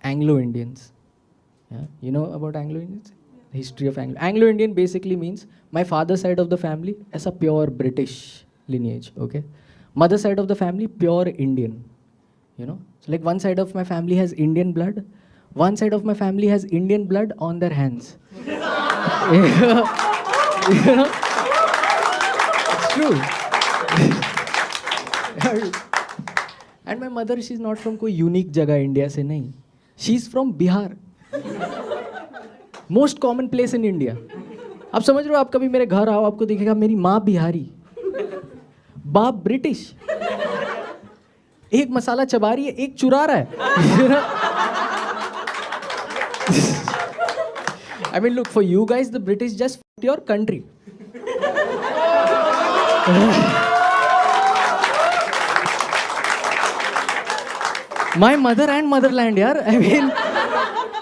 Anglo-Indians. Yeah, you know about Anglo-Indians? The history of Anglo-Indian basically means my father's side of the family as a pure British lineage. Okay, mother side of the family pure Indian. You know, so like one side of my family has Indian blood, one side of my family has Indian blood on their hands. You know, it's true. And my mother, she's not from कोई unique जगह India से नहीं. She's from Bihar. Most common place in India. आप समझ रहे हो, आप कभी मेरे घर आओ, आपको दिखेगा मेरी माँ बिहारी, बाप ब्रिटिश, एक मसाला चबा रही है, एक चुरा रहा है. I mean, look, for you guys, the British just f***ed your country. My mother and motherland, yaar. I mean,